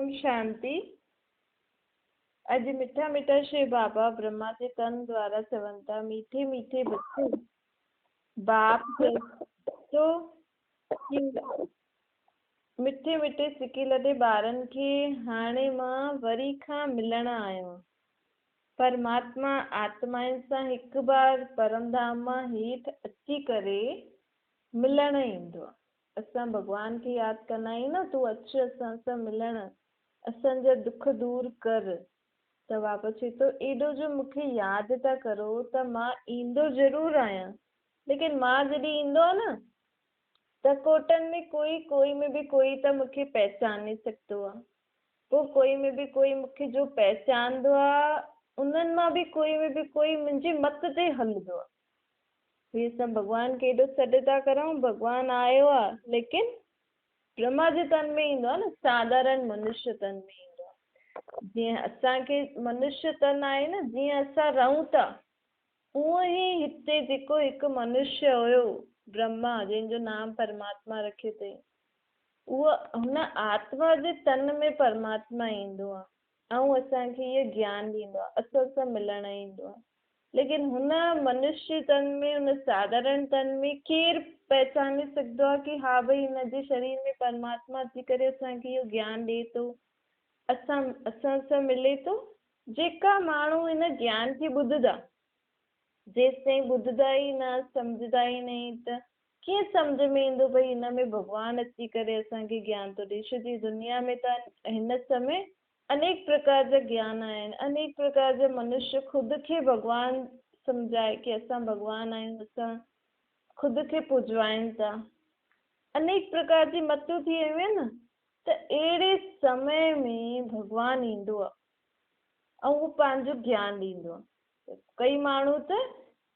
ओम शांति। अज मिठा मिठा श्री बाबा ब्रह्मा के तन द्वारा चवंता मीठे मीठे बच्चे बाप तो मिठे मिठे सिकी लॾे ॿारनि खे हाणे मां वरी खां मिलण आयो। परमात्मा आत्माउनि सां हिकु बार परमधाम मां हेठि अची करे मिलण ईंदो आहे। असां भॻवान खे यादि कंदा आहियूं न, तूं अचु असां सां मिलण, असांजा दुख दूर कर। त वापसि चए थो एॾो जो मूंखे यादि था करो त मां ईंदो ज़रूरु आहियां, लेकिन मां जॾहिं ईंदो आहे न त कोटनि में कोई में बि कोई त मूंखे पहचाने सघंदो आहे। पोइ कोई में बि कोई मूंखे जो पहचानंदो आहे उन्हनि मां बि कोई में बि कोई मुंहिंजे मत ते हलंदो आहे। इहे सभु भॻवान खे एॾो सॾु था करूं, भॻवानु आयो आहे लेकिन ब्रह्मा जे तन में ईंदो आहे न, साधारण मनुष्य तन में ईंदो आहे। जीअं असांखे मनुष्य तन आहे न, जीअं असां रहूं था उहो ई हिते जेको हिकु मनुष्य हुयो ब्रह्मा, जंहिंजो नाम परमात्मा रखियो अथई, उहो हुन आत्मा जे तन में परमात्मा ईंदो आहे ऐं असांखे इहो ज्ञान ॾींदो आहे, असां सां मिलण ईंदो आहे। लेकिन हुन मनुष्य तन में, हुन साधारण तन में केरु पहचाने सघंदो आहे कि हा भई हिनजे शरीर में परमात्मा अची करे असांखे इहो ज्ञान ॾिए थो, असां सां मिले थो। जेका माण्हू हिन ज्ञान खे ॿुधंदा, जेसि ताईं ॿुधंदा ई न, सम्झंदा ई नहीं, त कीअं सम्झ में ईंदो भई हिन में भॻवानु अची करे असांखे ज्ञान थो ॾिए। छो जी दुनिया में त हिन समय अनेक प्रकार जा ज्ञान आहिनि, अनेक प्रकार जा मनुष्य ख़ुदि खे भॻवानु सम्झाए कि असां भॻवानु आहियूं, असां ख़ुदि खे पुॼाइनि था। अनेक प्रकार जी मतूं थी वियूं आहिनि न, त अहिड़े समय में भॻवानु ईंदो आहे ऐं उहो पंहिंजो ज्ञान ॾींदो आहे। कई माण्हू त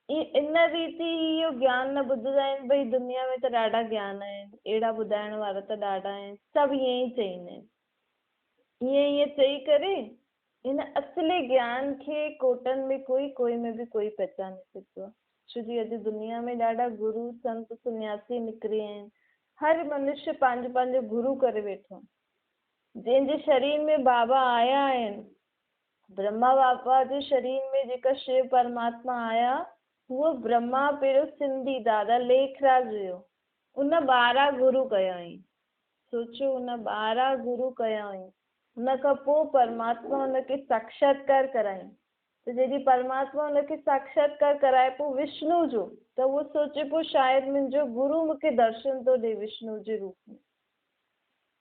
इन रीति इहो ज्ञान न ॿुधंदा आहिनि, भई दुनिया में त ॾाढा ज्ञान आहिनि, अहिड़ा ॿुधाइण वारा त ॾाढा आहिनि, सभु ईअं ई चईंदा आहिनि। ईअं चई करे इन असली ज्ञान खे कोटनि में कोई में बि कोई पहचाने सघंदो आहे। छो जी अॼु दुनिया में ॾाढा गुरू संत सन्यासी निकिरी आहिनि। हर मनुष्य पंहिंजो पंहिंजो गुरू करे वेठो आहे। जंहिंजे शरीर में बाबा आया आहिनि, ब्रह्मा बाबा जे शरीर में जेका शिव परमात्मा आया, उहो ब्रह्मा पहिरियों सिंधी दादा लेखराज हुयो, उन 12 गुरू कया हुई। सोचो, उन 12 गुरू कया हुई। हुन खां पोइ परमात्मा हुनखे साक्षात्कार कराई। त जॾहिं परमात्मा हुनखे साक्षात्कार कराए पोइ विष्णु जो, त उहो सोचे पोइ शायदि मुंहिंजो गुरू मूंखे दर्शन थो ॾे विष्णु जे रूप में।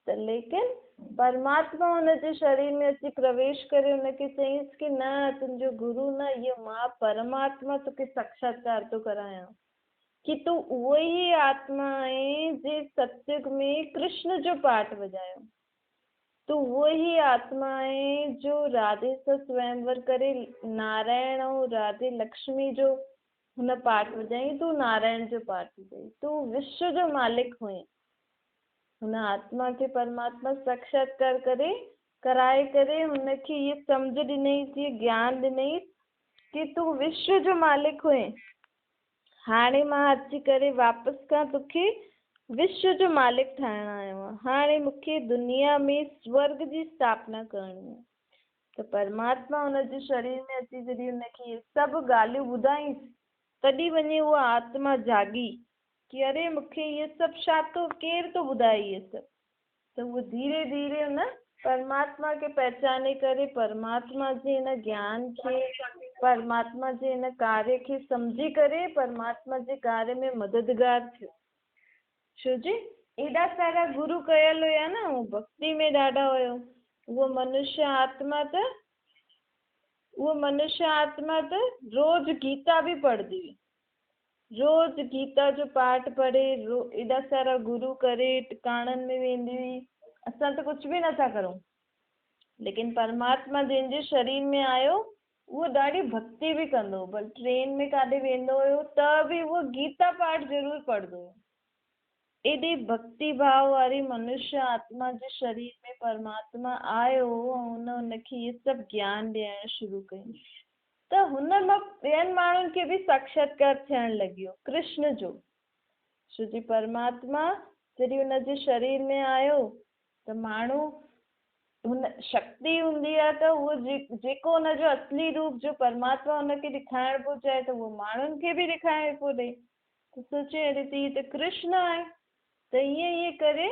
त लेकिन परमात्मा हुनजे शरीर में अची प्रवेश करे हुनखे चईंसि कि न, तुंहिंजो गुरू न, इहो मां परमात्मा तोखे साक्षात्कार थो करायां कि तूं उहो ई आत्मा आहे जे सत्युग में कृष्ण जो पाठ वॼायो। तूं उहो ई आत्मा आहे जो राधे सां स्वयंवर करे नारायण ऐं राधे लक्ष्मी जो हुन पाठ वॼाई, तूं नारायण जो पाठ वॼाई, तूं विश्व जो मालिक हुई। हुन आत्मा खे परमात्मा साक्षात्कार कराए करे हुनखे इहे सम्झ ॾिनईसि, इहे ज्ञान ॾिनईसि कि तूं विश्व जो मालिक हुई। हाणे मां अची करे वापसि खां तोखे विश्व जो मालिक ठाहिण आयो आहे। हाणे मूंखे दुनिया में स्वर्ग जी स्थापना करणी आहे। त परमात्मा हुनजे शरीर में अची जॾहिं हुनखे इहे सभु ॻाल्हियूं ॿुधाईंसि, तॾहिं वञी उहा आत्मा जागी कि अरे मूंखे इहे सभु छा थो, केरु थो ॿुधाए इहे सभु। त उहो धीरे धीरे हुन परमात्मा खे पहचाने करे परमात्मा जे हिन ज्ञान खे, परमात्मा जे हिन कार्य खे सम्झी करे परमात्मा जे कार्य में मददगार थियो। छो जी एॾा सारा गुरू कयल हुया न, उहो भक्ति में ॾाढा हुयो। उहो मनुष्य आत्मा त रोज़ गीता बि पढ़ंदी हुई, रोज़ गीता जो पाठ पढ़े, एॾा सारा गुरू करे टिकाणनि में वेंदी हुई। असां त कुझु बि नथा करूं, लेकिन परमात्मा जंहिंजे शरीर में आयो उहो ॾाढी भक्ति बि कंदो, भले ट्रेन में काॾे वेंदो हुयो त बि उहो गीता पाठ ज़रूरु पढ़ंदो हुयो। एॾी भक्ति भाव वारी मनुष्य आत्मा जे शरीर में परमात्मा आयो ऐं हुनखे इहे सभु ज्ञान ॾियणु शुरू कई। त हुन मां ॿियनि माण्हुनि खे बि साक्षात्कार थियणु लॻियो कृष्ण जो। छो जी परमात्मा जॾहिं हुनजे शरीर में आयो त माण्हू हुन शक्ति हूंदी आहे त उहो जेको हुनजो असली रूप जो परमात्मा हुनखे ॾेखारण पियो चाहे त उहो माण्हुनि खे बि ॾेखारे पियो ॾे। त सोचे अरे त हीअ त कृष्ण आहे। त ईअं करे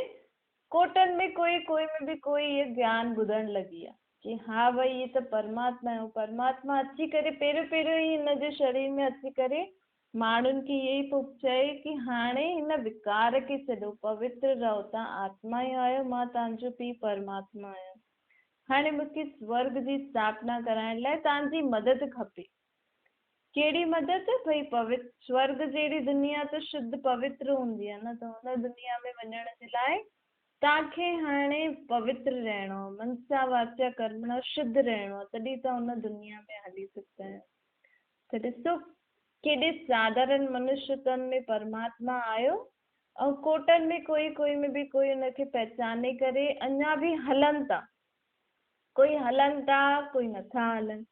कोटनि में कोई में बि कोई इहो ज्ञान ॿुधण लॻी आहे कि हा भई इहे त परमात्मा आहे। परमात्मा अची करे पहिरियों ई हिनजे शरीर में अची करे माण्हुनि खे इहो ई पियो चए कि हाणे हिन विकार खे छॾो, पवित्र रहो, तव्हां आत्मा ई आहियो, मां तव्हांजो पीउ परमात्मा आहियां। हाणे मूंखे स्वर्ग जी स्थापना कराइण लाइ तव्हांजी मदद खपे। कहिड़ी मदद? भई पवित्र स्वर्ग जहिड़ी दुनिया त शुद्ध पवित्र हूंदी आहे न, त हुन दुनिया में वञण जे लाइ तव्हांखे हाणे पवित्र रहणो आहे, मनसा वाचा कर्मणा शुद्ध रहणो आहे, तॾहिं तव्हां हुन दुनिया में हली सघंदा आहियो। त ॾिसो केॾे साधारण मनुष्य तन में परमात्मा आयो ऐं कोटनि में कोई में बि कोई हुनखे पहचाने करे अञा बि हलनि था। कोई हलनि था, कोई नथा हलनि,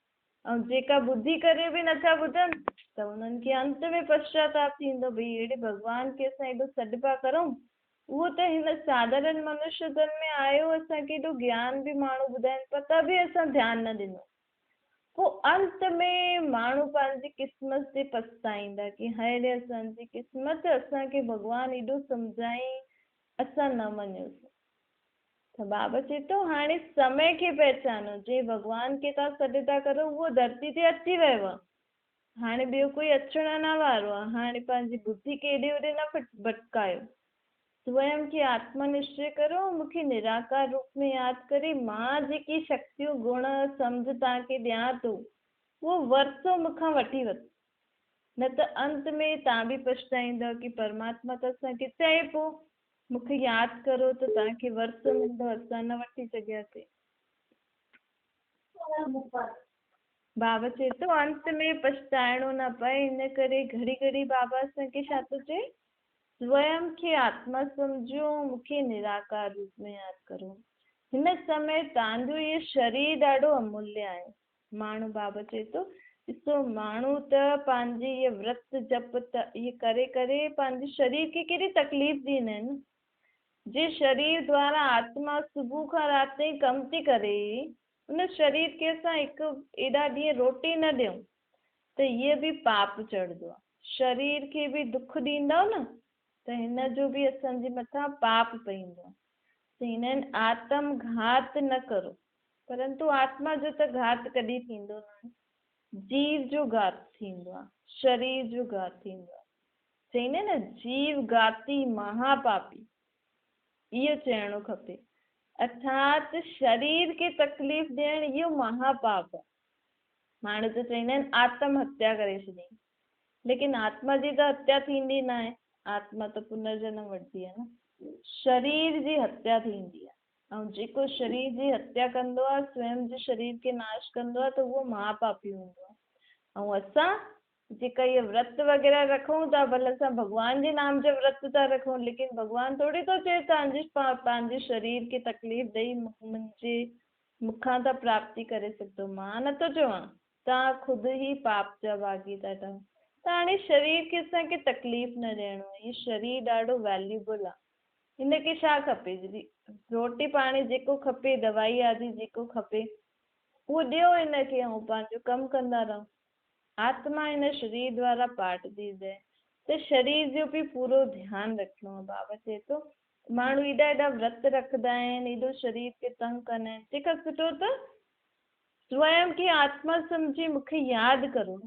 ऐं जेका ॿुधी करे बि नथा ॿुधनि त उन्हनि खे अंत में पश्चाताप थींदो, भई अहिड़े भॻवान खे असां एॾो सॾु पिया करूं, उहो त हिन साधारण मनुष्य धन में आयो, असांखे एॾो ज्ञान बि माण्हू ॿुधाइनि पिया त बि असां ध्यानु न ॾिनो। पोइ अंत में माण्हू पंहिंजी क़िस्मत ते पछताईंदा कि हाय रे असांजी क़िस्मत, असांखे भॻवानु एॾो सम्झाईं असां न मञियोसीं। त बाबा चए थो हाणे समय खे पहचानो, जे भॻवान खे तव्हां सॾु था करो उहो धरती ते अची वियो आहे, हाणे ॿियो कोई अचण न वारो आहे। हाणे पंहिंजी बुद्धि खे हेॾे होॾे न भटकायो, स्वयं खे आत्मनिश्चय करो, मूंखे निराकार रूप में यादि करे मां जेकी शक्तियूं गुण सम्झ तव्हांखे ॾियां थो उहो वरितो मूंखां वठी वठो, न त अंत में तव्हां बि पछताईंदव कि परमात्मा त असांखे चए पोइ मूंखे यादि करो त तव्हांखे वरितो मिलंदो, असां न वठी सघियासीं। बाबा चए थो अंत में पछताइणो न पए, इन करे घड़ी घड़ी बाबा असांखे छा थो चए, स्वयं खे आत्मा सम्झो, मूंखे निराकार रूप में यादि करो। हिन समय तव्हांजो इहो शरीर ॾाढो अमूल्य आहे। माण्हू बाबा चए थो ॾिसो माण्हू त पंहिंजी इहे व्रत जप त इहे करे करे पंहिंजे शरीर खे केॾी तकलीफ़ ॾींदा आहिनि। जे शरीर द्वारा आत्मा सुबुह खां राति ताईं कमु थी करे, उन शरीर खे असां हिकु एॾा ॾींहं रोटी न ॾियूं त इहे बि पाप चढ़ंदो आहे। शरीर खे बि दुख ॾींदव न त हिन जो बि असांजे मथां पाप पईंदो आहे। त हिननि आत्मघात न करो, परंतु आत्मा जो त घात कॾहिं थींदो न, जीव जो घात थींदो आहे, शरीर जो घात थींदो आहे। चईंदा न जीव घाती महापापी, इहो चइणो खपे। अर्थात शरीर खे तकलीफ़ ॾियणु इहो महापाप आहे। माण्हू त चईंदा आहिनि आत्महत्या करे छॾी, लेकिन आत्मा जी त हत्या थींदी न आहे, आत्मा त पुनर्जन्म वठंदी आहे न, शरीर जी हत्या थींदी आहे। ऐं जेको शरीर जी हत्या कंदो आहे, स्वयं जे शरीर खे नाश कंदो आहे, त उहो महापापी हूंदो आहे। ऐं असां जेका इहे व्रत वग़ैरह रखूं था, भले असां भॻवान जे नाम जा व्रत था रखूं, लेकिन भॻवानु थोरी थो चए तव्हांजे पंहिंजे शरीर खे तकलीफ़ ॾेई मुंहिंजे मूंखां त प्राप्ति करे सघंदो, मां नथो चवां, तव्हां ख़ुदि ई पाप जा भागी था ठहो। त हाणे शरीर खे असांखे तकलीफ़ न ॾियणो आहे, हीउ शरीर ॾाढो वैल्यूबल आहे। हिनखे छा खपे, रोटी पाणी जेको खपे, दवाई आदि जेको खपे उहो ॾियो हिनखे, ऐं पंहिंजो कमु कंदा रहो। आत्मा हिन शरीर द्वारा पाठ थी जाए, त शरीर जो बि पूरो ध्यानु रखिणो आहे। बाबा चए थो माण्हू एॾा व्रत रखंदा आहिनि, एॾो शरीर खे तंग कंदा आहिनि, तंहिंखां सुठो त स्वयं खे आत्मा सम्झी मूंखे यादि करो।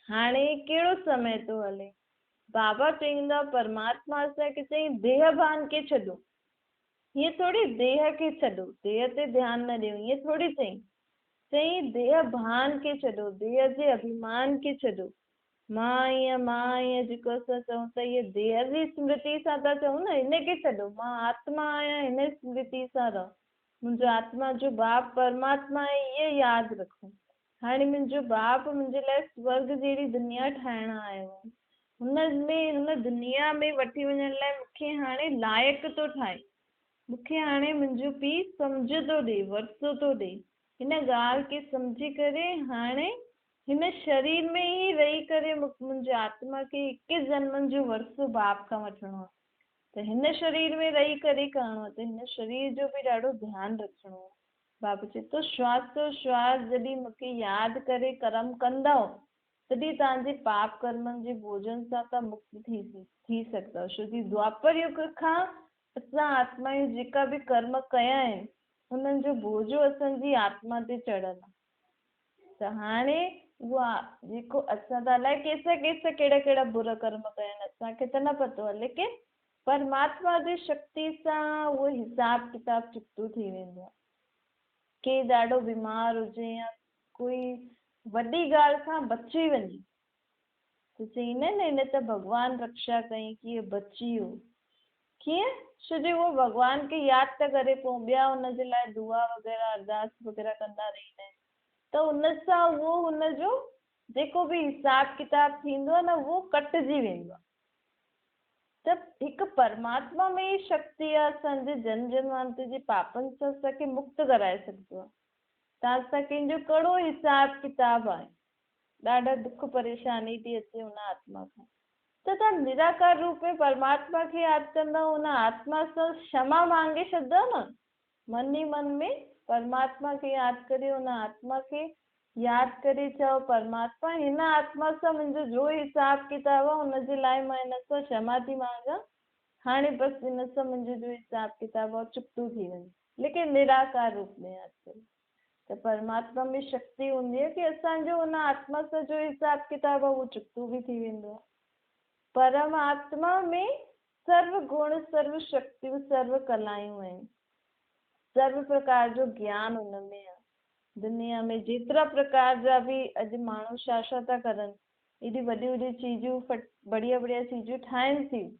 हाणे कहिड़ो समय थो हले, बाबा चईंदा परमात्मा असांखे चई देह भान खे छॾो, हीअं थोरी देह खे छॾो, देह ते ध्यानु न ॾियो, हीअं थोरी चई देह भान खे छॾो, देह जे अभिमान खे छॾो। मां ईअं जेको असां चऊं था इहे देह जी स्मृति सां था चऊं न, हिनखे छॾो, मां आत्मा आहियां हिन स्मृति सां रहो, मुंहिंजो आत्मा जो बाप परमात्मा आहे इहे यादि रखो। हाणे मुंहिंजो बाप मुंहिंजे लाइ स्वर्ग जहिड़ी दुनिया ठाहिण आयो आहे, हुन दुनिया में वठी वञण लाइ मूंखे हाणे लाइक़ु थो ठाहे, मूंखे हाणे मुंहिंजो पीउ सम्झ थो ॾे, वरितो थो ॾे। हिन ॻाल्हि खे सम्झी करे हाणे हिन शरीर में ई रही करे मुंहिंजे आत्मा खे 21 जन्मनि जो वरितो बाप खां वठिणो आहे। त हिन शरीर में रही करे करिणो आहे, त हिन शरीर जो बि ॾाढो ध्यानु रखिणो आहे। बाबा चए थो श्वास तो श्वास जॾहिं मूंखे यादि करे कर्म कंदव तॾहिं तव्हांजे पाप कर्मनि जे बोझनि सां तव्हां मुक्त थी सघंदव। छो कि द्वापर युग खां असां आत्माऊं जेका बि कर्म कया आहिनि उन्हनि जो बोझो असांजी आत्मा ते चढ़ियल आहे। त हाणे उहा जेको असां त अलाए कंहिंसां कहिड़ा कहिड़ा बुरा कर्म कया आहिनि असांखे त न पतो आहे, लेकिन परमात्मा जी शक्ति सां उहो हिसाब किताब चुकतो थी वेंदो आहे। के ॾाढो बीमार हुजे या कोई वॾी ॻाल्हि खां बची वञे त चईंदा आहिनि हिन त भॻवान रक्षा कई कि इहो बची वियो। कीअं? छो जो उहो भॻवान खे यादि था करे पोइ ॿिया हुनजे लाइ दुआ वग़ैरह अरदास वग़ैरह कंदा रहंदा आहिनि, त उन सां उहो हुनजो जेको बि हिसाब किताब थींदो आहे न उहो कटिजी वेंदो आहे। त हिकु परमात्मा में ई शक्ति आहे असांजे जन जन्मांतर जे पापनि सां असांखे मुक्त कराए सघंदो आहे। तव्हां सां कंहिंजो कहिड़ो हिसाब किताब आहे, ॾाढा दुख परेशानी थी अचे हुन आत्मा खां, त तव्हां निराकार रूप में परमात्मा खे यादि कंदव, हुन आत्मा सां क्षमा मांगे छॾंदव न, मन ई मन में परमात्मा खे यादि करे हुन आत्मा खे यादि करे चओ परमात्मा हिन आत्मा सां मुंहिंजो जो हिसाब किताब आहे हुनजे लाइ मां हिन सां क्षमा थी मांगा, हाणे बसि हिन सां मुंहिंजो जो हिसाब किताब आहे चुकतो थी वञे, लेकिन निराकार रूप में यादि करे। त परमात्मा में शक्ति हूंदी आहे कि असांजो हुन आत्मा सां जो हिसाब किताब आहे उहो चुकतो बि थी वेंदो आहे। परमात्मा में सर्व गुण सर्व शक्तियूं सर्व कलायूं आहिनि, सर्व प्रकार जो ज्ञान हुनमें आहे। दुनिया में जेतिरा प्रकार जा बि अॼु माण्हू छा छा था करनि, एॾी वॾियूं वॾियूं चीजूं बढ़िया बढ़िया चीजूं ठाहिनि थियूं,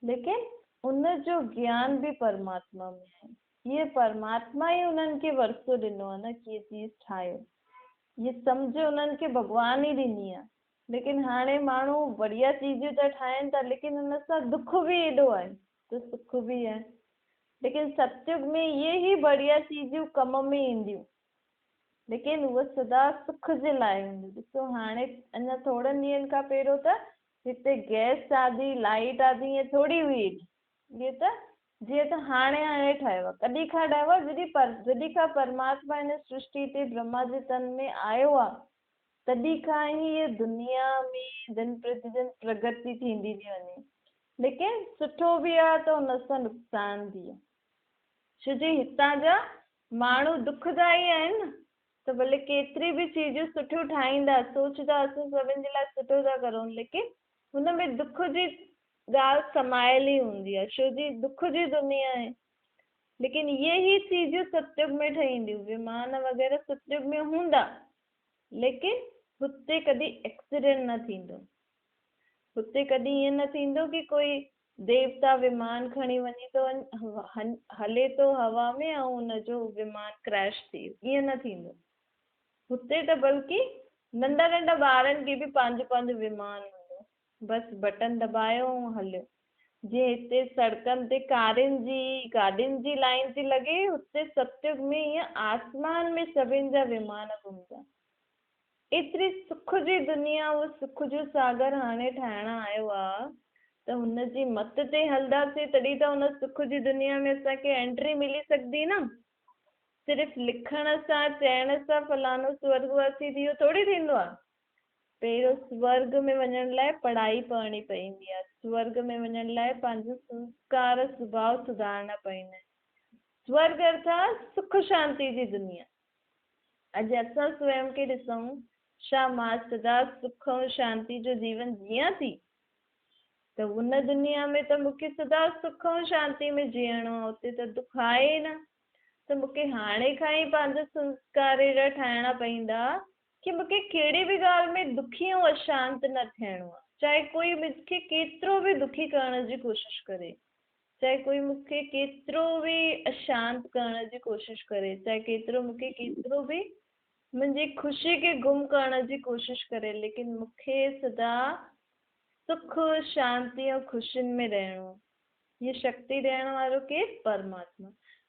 लेकिन उनजो ज्ञान बि परमात्मा में आहे। ये परमात्मा ई उन्हनि खे वरसो ॾिनो आहे न कि ये चीज ठाहियो, ये सम्झ उन्हनि खे भॻवान ई ॾिनी आहे। लेकिन हाणे माण्हू बढ़िया चीजूं था ठाहिनि था, लेकिन हुन सां दुख बि एॾो आहे त सुख बि आहे। लेकिन सतयुग में ये ही बढ़िया चीजूं कम में ईंदियूं, लेकिन उहा सदा सुख जे लाइ हूंदी। ॾिसो हाणे अञा थोरनि ॾींहंनि खां पहिरियों त हिते गैस आदि लाइट आदि ईअं थोरी हुई, इहे त जीअं त हाणे हाणे ठहियो आहे। कॾहिं खां ठहियो आहे? जॾहिं खां परमात्मा हिन सृष्टि ते ब्रह्मा जे तन में आयो आहे तॾहिं खां ई ये दुनिया में दिन प्रतिदिन प्रगति थींदी थी वञे, लेकिन सुठो बि आहे त हुन सां नुक़सान बि आहे। छो जो हितां जा माण्हू दुखदाई आहिनि न, त भले केतिरी बि चीजूं सुठियूं ठाहींदा, सोचदा असां सभिनि जे लाइ सुठो था करूं, लेकिन हुन में दुख जी ॻाल्हि समायल ई हूंदी आहे, छो जी दुख जी दुनिया आहे। लेकिन ये ही चीजूं सतयुग में ठहींदियूं, विमान वग़ैरह सतयुग में हूंदा, लेकिन हुते कॾहिं एक्सीडेंट न थींदो, हुते कॾहिं ईअं न थींदो कि कोई देवता विमान खणी वञी थो हले थो हवा में ऐं हुनजो विमान क्रैश थी वियो, ईअं न थींदो। हुते त बल्कि नंढा नंढा ॿारनि खे बि पंहिंजो पंहिंजो विमान हूंदो, बसि बटन दॿायो ऐं हलियो। जीअं हिते सड़कनि ते कारुनि जी गाॾियुनि जी लाइन थी लॻे, हुते सतयुग में ईअं आसमान में सभिनि जा विमान घुमंदा। एतिरी सुख जी दुनिया, उहो सुख जो सागर हाणे ठाहिण आयो आहे त हुनजी मत ते हलंदासीं तॾहिं त हुन सुख जी दुनिया में असांखे एंट्री मिली सघंदी न। सिर्फ़ु लिखण सां चइण सां फलानो स्वर्गवासी थी वियो थोरी थींदो आहे। पहिरियों स्वर्ग में वञण लाइ पढ़ाई करणी पवंदी आहे, स्वर्ग में वञण लाइ पंहिंजो संस्कार स्वभाव सुधारणा पवंदा आहिनि। स्वर्ग अर्थात सुख शांति जी दुनिया। अॼु असां स्वयं खे ॾिसूं, छा मां सदा सुख ऐं शांति जो जीवन जियां थी? त उन दुनिया में त मूंखे सदा सुख ऐं शांति में जीअणो आहे, उते त दुख आहे ई न। त मूंखे हाणे खां ई पंहिंजा संस्कार अहिड़ा ठाहिणा पवंदा कि मूंखे कहिड़ी बि ॻाल्हि में दुखी ऐं अशांत न थियणो आहे। चाहे कोई मूंखे केतिरो बि दुखी करण जी कोशिश करे, चाहे कोई मूंखे केतिरो बि अशांत करण जी कोशिश करे, चाहे केतिरो बि मुंहिंजी ख़ुशी खे गुम करण जी कोशिश करे, लेकिन मूंखे सदा सुख शांति ऐं ख़ुशियुनि में रहणो आहे। ये शक्ति ॾियण वारो केरु? परमात्मा।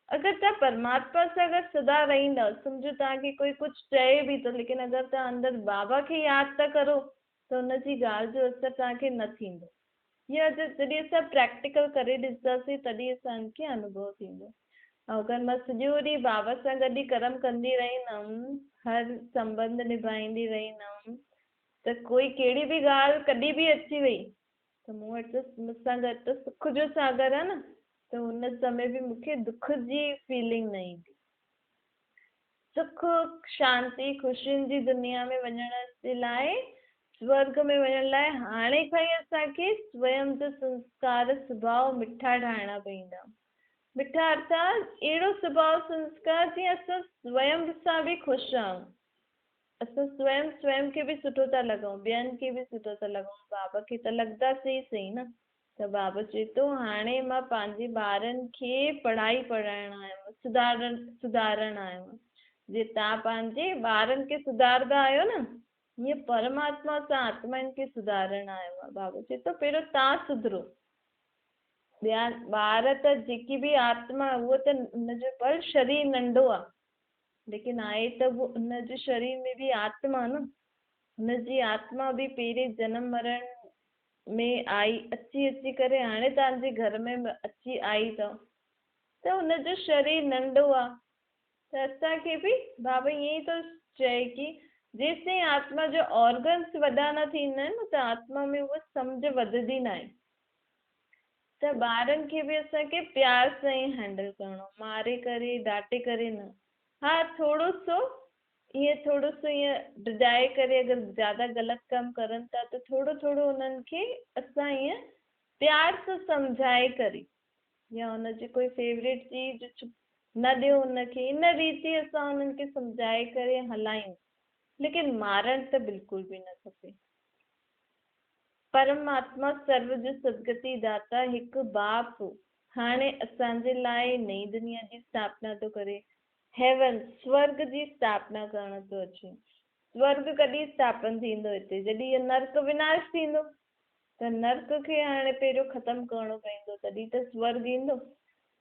अगरि तव्हां परमात्मा सां अगरि सदा रहंदा, सम्झो तव्हांखे कोई कुझु चए बि थो, लेकिन अगरि तव्हां अंदरि बाबा खे यादि था करो त हुनजी ॻाल्हि जो असरु तव्हांखे न थींदो। या जॾहिं असां प्रैक्टिकल करे ॾिसंदासीं तॾहिं असांखे अनुभव थींदो। अगरि मां सॼो ॾींहुं बाबा सां गॾु ई कर्म कंदी रहींदमि, हर संबंध निभाईंदी रहींदमि, त कोई कहिड़ी बि ॻाल्हि कॾहिं बि अची वई त मूं वटि त मूंसां गॾु त सुख जो सागर आहे न, त हुन समय बि मूंखे दुख जी फीलिंग न ईंदी। सुख शांति ख़ुशियुनि जी दुनिया में वञण जे लाइ, स्वर्ग में वञण लाइ हाणे खां ई असांखे स्वयं जो संस्कार सुभाउ मिठा ठाहिणा पवंदा। मिठा अर्थात अहिड़ो सुभाउ संस्कार जीअं असां स्वयं सां बि ख़ुशि आहियूं, असां स्वयं खे बि सुठो था लॻूं, ॿियनि खे बि सुठो था लॻूं, बाबा खे त लॻंदासीं सही न। त बाबा चए थो हाणे मां पंहिंजे ॿारनि खे पढ़ाइणु आहियां, सुधारणु आहियां। जे तव्हां पंहिंजे ॿारनि खे सुधारंदा आहियो न, हीअं परमात्मा सां आत्माउनि खे सुधारणु आयो आहे। बाबा चए थो पहिरियों तव्हां सुधरो, ॿिया ॿार त जेकी बि आत्मा उहो त हुनजो पर शरीर नंढो आहे, लेकिन आहे त वो हुनजे शरीर में बि आत्मा न, हुनजी आत्मा बि पहिरें जनम मरण में आई, अची करे हाणे तव्हांजे घर में अची आई अथव, त हुनजो शरीर नंढो आहे। त असांखे बि बाबा ईअं ई थो चए कि जेसिताईं आत्मा जो ऑर्गन्स वॾा न थींदा आहिनि न, त आत्मा में उहा सम्झ वधंदी न आहे। त ॿारनि खे बि असांखे प्यार सां ई हैंडल करिणो, मारे करे डांटे करे न। हा थोरो सो ईअं डिॼाए करे, अगरि ज़्यादा ग़लति कमु करनि था त थोरो थोरो उन्हनि खे असां ईअं प्यार सां सम्झाए करे, या हुनजी कोई फेवरेट चीज न ॾियो हुनखे, इन रीति असां हुननि खे सम्झाए करे हलायूं, लेकिन मारणु त बिल्कुलु बि न खपे। परमात्मा सर्व जो सदगति दाता हिकु बाप हाणे असांजे लाइ नई दुनिया जी स्थापना थो करे, हेवन स्वर्ग जी स्थापना करण थो अचे। स्वर्ग कॾहिं स्थापन थींदो हिते, जॾहिं इहो नर्क विनाश थींदो, त नर्क खे हाणे पहिरियों ख़तमु करिणो पवंदो, तॾहिं त स्वर्ग ईंदो।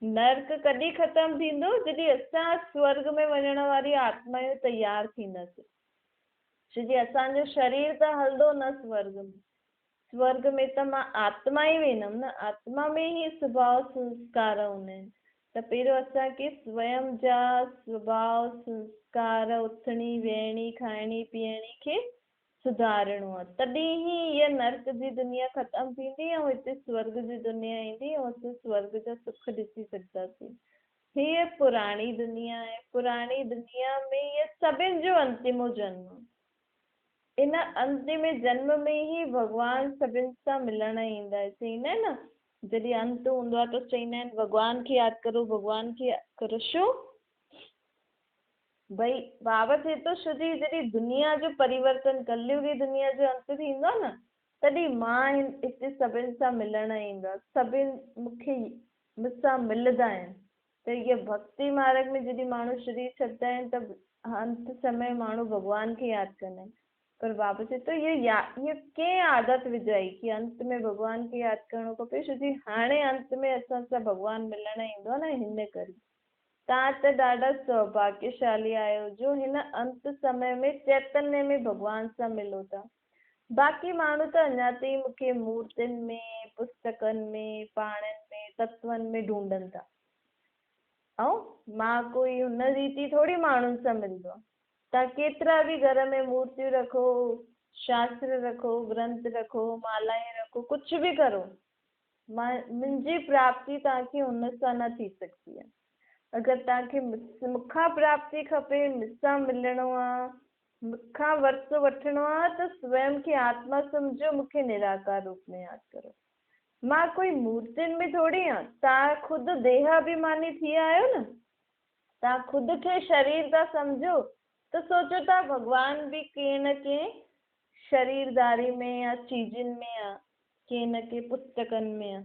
नर्क कॾहिं ख़तमु थींदो, जॾहिं असां स्वर्ग में वञण वारी आत्मायूं तयारु थींदासीं। छोकी असांजो शरीर त हलंदो न स्वर्ग में, स्वर्ग में त मां आत्मा ई वेंदमि न, आत्मा में ई स्वभाव संस्कार हूंदा आहिनि। त पहिरियों असांखे स्वयं जा स्वभाव संस्कार, उथणी वेहणी खाइणी पीअणी खे सुधारणो आहे, तॾहिं ई इहा नर्क जी दुनिया ख़तमु थींदी ऐं हिते स्वर्ग जी दुनिया ईंदी ऐं असां स्वर्ग जा सुख ॾिसी सघंदासीं। हीअ पुराणी दुनिया आहे, पुराणी दुनिया में इहे सभिनि जो अंतिमो जन्म, इन अंतिम जन्म में ही भगवान सभिनि सां मिलण ईंदा आहिनि। चईंदा आहिनि न, जॾहिं अंत हूंदो आहे त चईंदा आहिनि भगवान खे यादि करो, भगवान खे यादि करो। छो भई बाबा थिए थो जॾहिं दुनिया जो परिवर्तन, कलयुगी दुनिया जो अंत थींदो आहे न, तॾहिं मां हिते सभिनि सां मिलण ईंदा, सभिनि मूंसां मिलंदा आहिनि। त इहे भक्ति मार्ग में जॾहिं माण्हू शरीर छॾंदा आहिनि त अंत समय माण्हू भगवान खे यादि कंदा आहिनि। पर बाबा चए थो इहे कंहिं आदत विझाई कि अंत में भगवान खे यादि करिणो खपे, छोकी हाणे अंत में असां सां भगवान मिलण ईंदो आहे न, हिन करे तव्हां त ॾाढा सौभाग्यशाली आहियो जो हिन अंत समय में चैतन्य में भगवान सां मिलो था। बाक़ी माण्हू त अञा ताईं मूंखे मूर्तियुनि में, पुस्तकनि में, पाणनि में, तत्वनि में ढूंढनि था, ऐं मां कोई हुन रीति थोरी माण्हुनि सां मिलंदो आहे। तव्हां केतिरा बि घर में मूर्तियूं रखो, शास्त्र रखो, ग्रंथ रखो, मालाएं रखो, कुझु बि करो, मुंहिंजी प्राप्ति तव्हांखे हुन सां न थी सघंदी आहे। अगरि तव्हांखे मूंखां प्राप्ति खपे, मूंसां मिलणो आहे, मूंखां वरितो वठिणो आहे, त स्वयं खे आत्मा सम्झो, मूंखे निराकार रूप में यादि करो। मां कोई मूर्तियुनि में थोरी आहियां, तव्हां ख़ुदि देहाभिमानी थी विया आहियो न, तव्हां ख़ुदि खे शरीर था सम्झो, त सोचो था भगवान बि कंहिं न कंहिं शरीरदारी में या चीजुनि में आहे, कंहिं न कंहिं पुस्तकनि में आहे।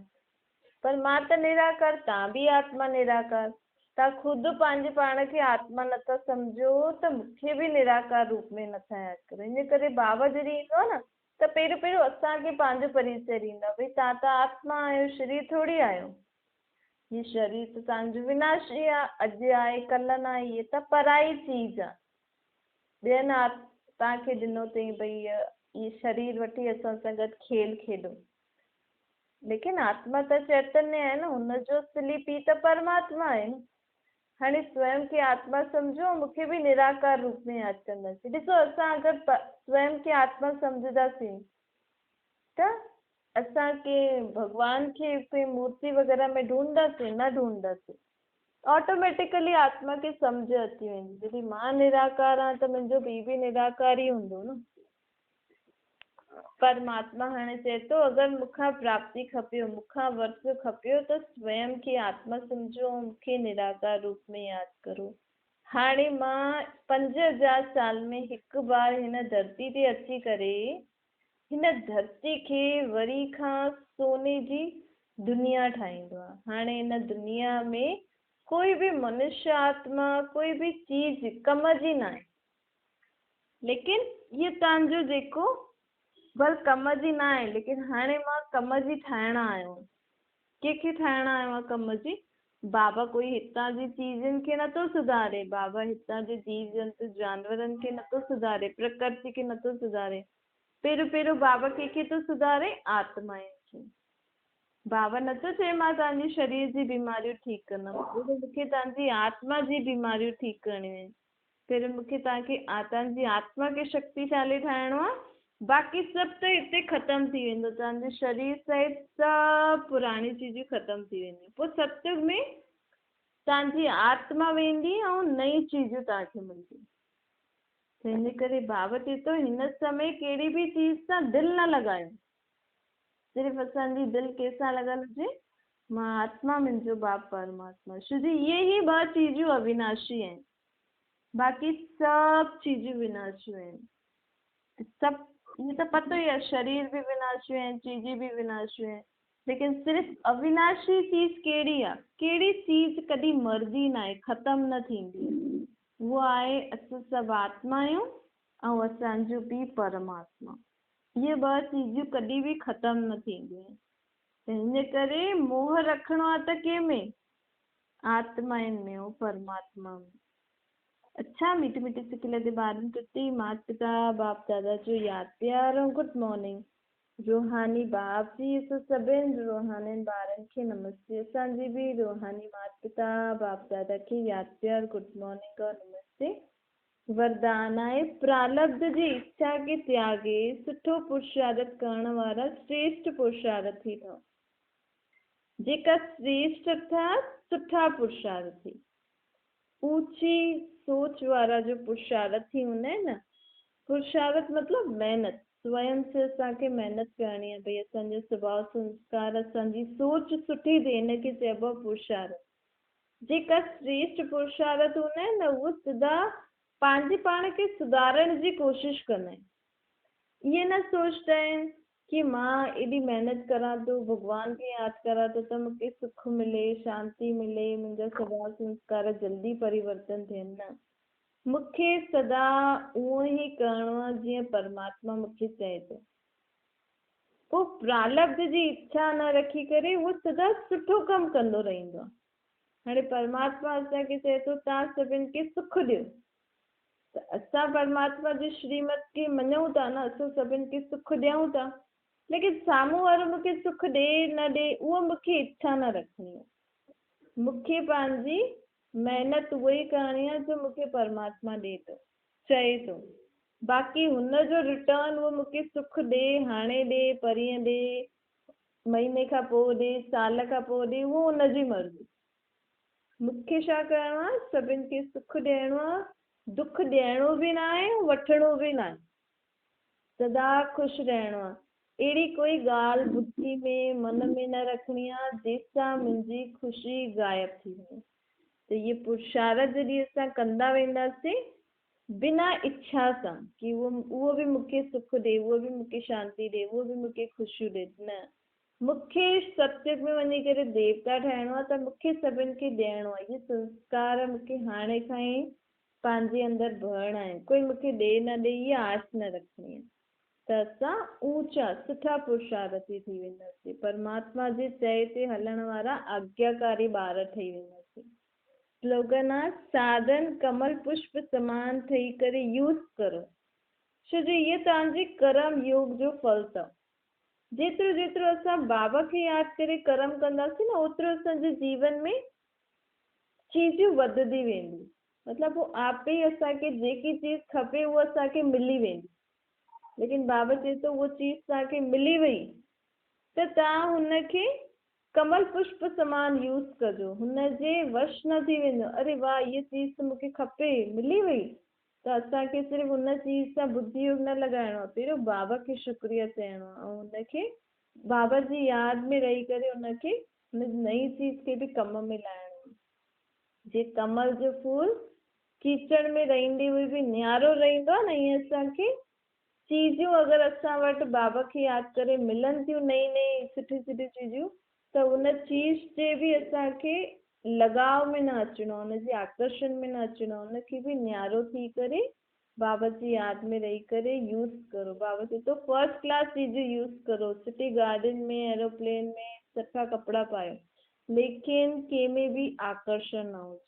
पर मां त निराकार, तव्हां बि आत्मा निराकार, तव्हां ख़ुदि पंहिंजे पाण खे आत्मा नथा सम्झो त मूंखे बि निराकार रूप में नथा यादि करो। इन करे बाबा जॾहिं ईंदो आहे न, त पहिरियों असांखे पंहिंजो परिचय ॾींदा, भई तव्हां त आत्मा आहियो, शरीर थोरी आहियो। ये शरीर त तव्हांजो विनाशी आहे, अॼु आहे कल्ह न आहे, इहे त पराई चीज आहे। ॿियनि तव्हांखे ॾिनो अथई भई इहे शरीर वठी असां सां गॾु खेल खेॾो, लेकिन आत्मा त चैतन्य आहे न, हुनजो असली पीउ त परमात्मा आहे न। हाणे स्वयं खे आत्मा सम्झो, मूंखे बि निराकार रूप में यादि कंदासीं। ॾिसो, असां अगरि स्वयं खे आत्मा सम्झंदासीं त असांखे भॻवान खे कोई मूर्ति वग़ैरह में ढूंढंदासीं, न ढूंढंदासीं। ऑटोमेटिकली आत्मा खे सम्झ अची वेंदी, जॾहिं मां निराकार आहियां त मुंहिंजो पीउ बि निराकार ई हूंदो न। परमात्मा हाणे चए थो, अगरि मूंखां प्राप्ति खपेव, मूंखां वर्त खपेव त स्वयं खे आत्मा सम्झो, मूंखे निराकार रूप में यादि करो। हाणे मां 5000 साल में हिकु बार हिन धरती ते अची करे हिन धरती खे वरी खां सोने जी दुनिया ठाहींदो आहे। हाणे हिन दुनिया में कोई बि मनुष्य आत्मा, कोई बि चीज कम जी न आहे, लेकिन इहो तव्हांजो जेको भल कम जी न आहे, लेकिन हाणे मां कम जी ठाहिणु आहियो। कंहिंखे ठाहिणु आयो आहे कम जी? बाबा कोई हितां जी चीजनि खे नथो सुधारे, बाबा हितां जे जीव जंतु जानवरनि खे नथो सुधारे, प्रकृति खे नथो सुधारे। पहिरियों बाबा कंहिंखे थो सुधारे? आत्माउनि खे। बाबा नथो चए मां तव्हांजी शरीर जी बीमारियूं ठीकु कंदमि, मूंखे तव्हांजी आत्मा जी बीमारियूं ठीकु करणियूं आहिनि। पहिरियों मूंखे तव्हांजी आत्मा खे शक्तिशाली ठाहिणो आहे। बाक़ी सभु त हिते ख़तम थी वेंदो, तव्हांजे शरीर सहित सभु पुराणी चीजूं ख़तम थी वेंदियूं। पोइ सत्युग में तव्हांजी आत्मा वेंदी ऐं नई चीजूं तव्हांखे मिलंदियूं। त हिन करे बाबा चए थो, हिन समय कहिड़ी बि चीज सां दिलि न लॻायो। सिर्फ़ु असांजी दिलि कंहिंसां लॻल हुजे? मां आत्मा, मुंहिंजो बाप परमात्मा। छोजी इहे ई 2 चीजूं अविनाशी आहिनि, बाक़ी सभु चीजूं विनाशियूं आहिनि। सभु ये तो पता ही है, शरीर भी विनाशी है, चीजें भी विनाशी है, लेकिन सिर्फ अविनाशी चीज केड़ी है? केड़ी चीज कदी मरदी ना है, खत्म न थींदी, वो आहे असां सभु आत्मा आहियूं ऐं असांजो बि परमात्मा। ये 2 चीजूं कॾहिं बि खत्म न थींदियूं आहिनि। त हिन करे मोह रखिणो आहे त कंहिंमें? आत्माउनि में ऐं परमात्मा में। अच्छा, मीठे मीठे सिकिल जे ॿारनि प्रति माता पिता बाप दादा जो यादि प्यार ऐं गुड मॉर्निंग। रूहानी बाप जी असां सभिनि रूहानी ॿारनि खे नमस्ते। असांजी बि रूहानी माता पिता बाप दादा खे यादि प्यार गुड मॉर्निंग और नमस्ते। वरदान आहे, प्रारब्ध जी इच्छा खे त्यागे सुठो पुरुषार्थ करण वारा श्रेष्ठ पुरुषार्थी ठहो। जेका श्रेष्ठ था सुठा पुरुषार्थी, ऊंची सोच वारा जो पुरुषार्थी हूंदा आहिनि न, पुरुषार्थ मतिलबु महिनत, स्वयं से असांखे महिनत करणी आहे। भई असांजो स्वभाव संस्कार, असांजी सोच सुठी थिए, हिनखे चइबो आहे पुरुषार्थ। जेका श्रेष्ठ पुरुषार्थ हूंदा आहिनि न, उहो सदा पंहिंजे पाण खे सुधारण जी कोशिशि कंदा आहिनि। इहे न सोचंदा आहिनि कि मां एॾी महिनत करां थो, भॻवान खे यादि करां थो त मूंखे सुख मिले, शांती मिले, मुंहिंजा स्वभाव संस्कार जल्दी परिवर्तन थियनि। न, मूंखे सदा उहो ई करिणो आहे जीअं परमात्मा मूंखे चए थो। पोइ प्रारब्ध जी इच्छा न रखी करे उहो सदा सुठो कमु कंदो रहंदो आहे। हाणे परमात्मा असांखे चए थो तव्हां सभिनि खे सुख ॾियो, त असां परमात्मा जी श्रीमत खे मञूं था न, असां सभिनि खे सुख ॾियूं था, लेकिन साम्हूं वारो मूंखे सुख ॾे न ॾे उहो मूंखे इच्छा न रखणी आहे। मूंखे पंहिंजी महिनत उहो ई करणी आहे जो मूंखे परमात्मा ॾे थो, चए थो। बाक़ी हुनजो रिटर्न उहो मूंखे सुख ॾे, हाणे ॾे, परीहं ॾे, महीने खां पोइ ॾे, साल खां पोइ ॾे, उहो हुनजी मर्ज़ी। मूंखे छा करिणो आहे? सभिनि खे सुख ॾियणो आहे, दुख ॾियणो बि न आहे, वठणो बि न आहे, सदा ख़ुशि रहणो आहे। अहिड़ी कोई ॻाल्हि बुद्धि में मन में न रखणी आहे जंहिंसां मुंहिंजी ख़ुशी गायब थी वञे। त इहे पुरुषार्थ जॾहिं असां कंदा वेंदासीं बिना इच्छा सां कि उहो बि मूंखे सुख ॾे, उहो बि मूंखे शांती ॾे, उहो बि मूंखे ख़ुशियूं ॾे, न, मूंखे सत्युग में वञी करे देवता ठहिणो आहे त मूंखे सभिनि खे ॾियणो आहे। इहे संस्कार मूंखे हाणे खां ई पंहिंजे अंदरि भरणा आहिनि। कोई मूंखे ॾे न ॾे इहा आस न रखणी आहे। त असां ऊचा सुठा पुरुषार्थी थी वेंदासीं, परमात्मा जे चए ते हलण वारा आज्ञाकारी ॿार ठही वेंदासीं। स्लोगन आहे, साधन कमल पुष्प समान ठही करे यूज़ करो, छो जो इहे तव्हांजे कर्म योग जो फल अथव। जेतिरो जेतिरो असां बाबा खे यादि करे कर्म कंदासीं न ओतिरो असांजे जीवन में चीज़ूं वधंदी वेंदियूं। मतिलबु वो आपे ई असांखे जेकी चीज़ खपे उहा असांखे मिली वेंदी। लेकिन बाबा चए थो उहा चीज़ तव्हांखे मिली वई त तव्हां हुनखे कमल पुष्प समान यूज़ कजो, हुनजे वश न थी वेंदो। अरे वाह इहा चीज़ त मूंखे खपे मिली वई, त असांखे सिर्फ़ु हुन चीज़ सां बुद्धि योग न लॻाइणो आहे, पहिरियों बाबा खे शुक्रिया चइणो आहे ऐं हुनखे बाबा जी यादि में रही करे हुनखे हुन नई चीज़ खे बि कम में लाइणो आहे। जे कमल जो फूल कीचड़ में रहंदे हुए बि न्यारो रहंदो आहे न, ईअं असांखे चीज़ूं अगरि असां वटि बाबा खे यादि करे मिलनि थियूं नई नई सुठी सुठी चीज़ूं, त उन चीज़ जे बि असांखे लगाव में न अचिणो आहे, हुनजे आकर्षण में न अचिणो आहे, हुनखे बि न्यारो थी करे बाबा जी यादि में रही करे यूज़ करो। बाबा चए थो फर्स्ट क्लास चीज़ूं यूज़ करो, सिटी गार्डन में एरोप्लेन में सुठा कपिड़ा पायो, लेकिन कंहिंमें बि आकर्षण न हुजे।